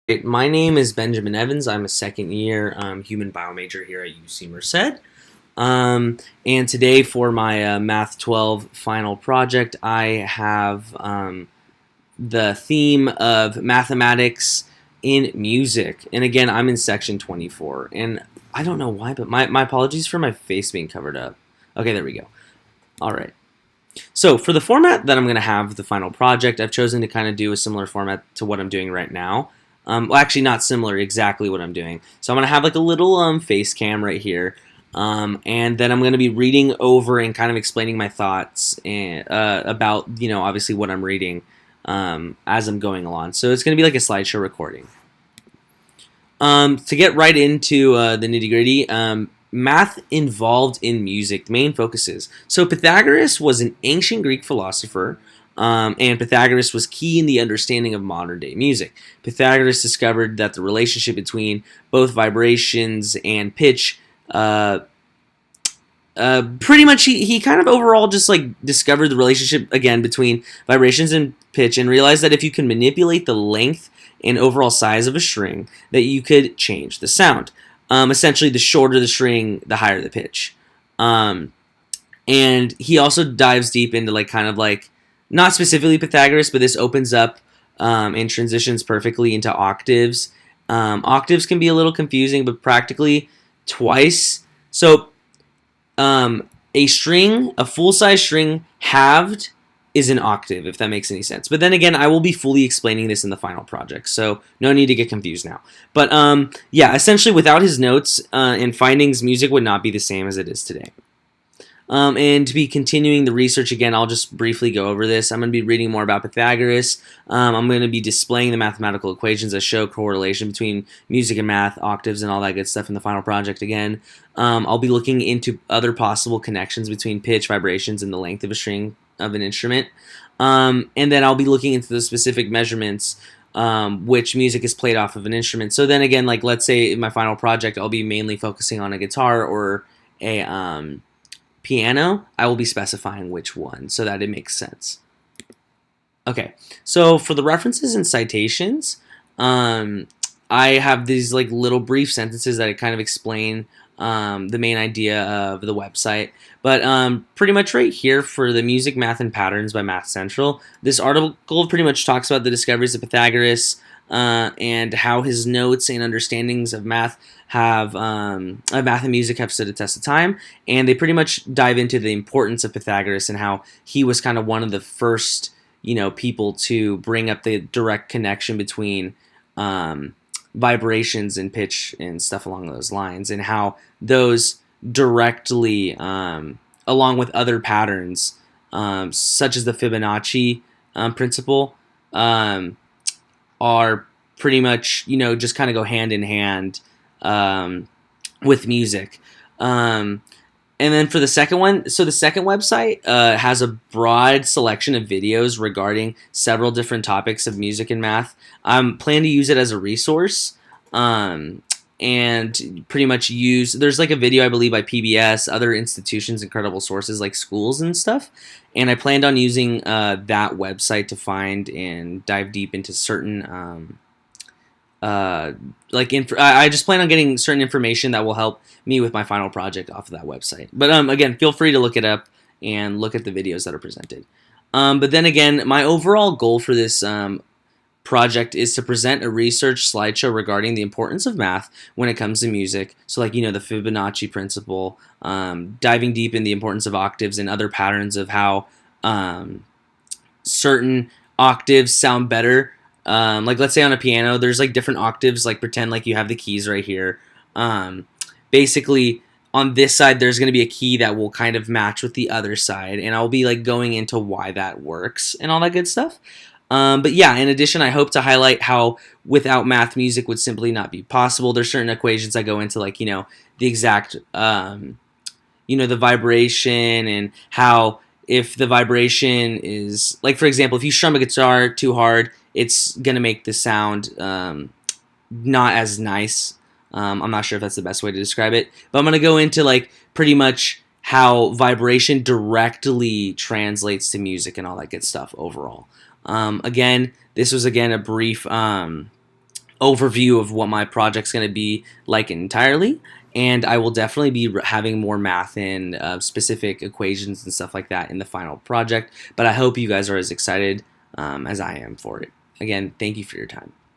My name is Benjamin Evans. I'm a second year human bio major here at UC Merced. And today for my Math 12 final project, I have the theme of mathematics in music. And again, I'm in section 24. And I don't know why, but my apologies for my face being covered up. Okay, there we go. All right. So for the format that I'm going to have the final project, I've chosen to kind of do a similar format to what I'm doing right now. Well, actually, not similar, exactly what I'm doing. So I'm going to have like a little face cam right here. And then I'm going to be reading over and kind of explaining my thoughts about, obviously what I'm reading as I'm going along. So it's going to be like a slideshow recording. To get right into the nitty gritty, math involved in music, the main focuses. So Pythagoras was an ancient Greek philosopher, and Pythagoras was key in the understanding of modern day music. Pythagoras discovered that the relationship between both vibrations and pitch, pretty much he kind of overall just like discovered the relationship again between vibrations and pitch, and realized that if you can manipulate the length and overall size of a string, that you could change the sound. Essentially, the shorter the string, the higher the pitch. And he also dives deep into like kind of like not specifically Pythagoras, but this opens up and transitions perfectly into octaves. Octaves can be a little confusing, but practically twice. So a full size string halved is an octave, if that makes any sense. But then again, I will be fully explaining this in the final project, so no need to get confused now. But yeah, essentially without his notes and findings, music would not be the same as it is today. And to be continuing the research again, I'll just briefly go over this. I'm going to be reading more about Pythagoras. I'm going to be displaying the mathematical equations that show correlation between music and math, octaves, and all that good stuff in the final project again. I'll be looking into other possible connections between pitch, vibrations, and the length of a string of an instrument. And then I'll be looking into the specific measurements which music is played off of an instrument. So then again, like let's say in my final project, I'll be mainly focusing on a guitar or a piano. I will be specifying which one so that it makes sense. Okay, so for the references and citations, I have these like little brief sentences that kind of explain the main idea of the website. But pretty much right here for the Music, Math, and Patterns by Math Central, this article pretty much talks about the discoveries of Pythagoras and how his notes and understandings of math and music have stood the test of time. And they pretty much dive into the importance of Pythagoras and how he was kind of one of the first, people to bring up the direct connection between vibrations and pitch and stuff along those lines, and how those directly, along with other patterns, such as the Fibonacci principle, are pretty much, just kind of go hand in hand with music. And then for the second one, so the second website has a broad selection of videos regarding several different topics of music and math. I plan to use it as a resource and pretty much there's like a video, I believe, by PBS, other institutions, and credible sources like schools and stuff. And I planned on using that website to find and dive deep into certain I just plan on getting certain information that will help me with my final project off of that website. But again, feel free to look it up and look at the videos that are presented. But then again, my overall goal for this project is to present a research slideshow regarding the importance of math when it comes to music. So like, the Fibonacci principle, diving deep in the importance of octaves and other patterns of how certain octaves sound better. Like let's say on a piano, there's like different octaves, like pretend like you have the keys right here. Basically on this side, there's going to be a key that will kind of match with the other side. And I'll be like going into why that works and all that good stuff. But yeah, in addition, I hope to highlight how without math, music would simply not be possible. There's certain equations I go into, like, the exact, the vibration, and how if the vibration is, like, for example, if you strum a guitar too hard, it's going to make the sound not as nice. I'm not sure if that's the best way to describe it, but I'm going to go into, like, pretty much how vibration directly translates to music and all that good stuff overall. Again, this was a brief overview of what my project's going to be like entirely. And I will definitely be having more math and specific equations and stuff like that in the final project. But I hope you guys are as excited as I am for it. Again, thank you for your time.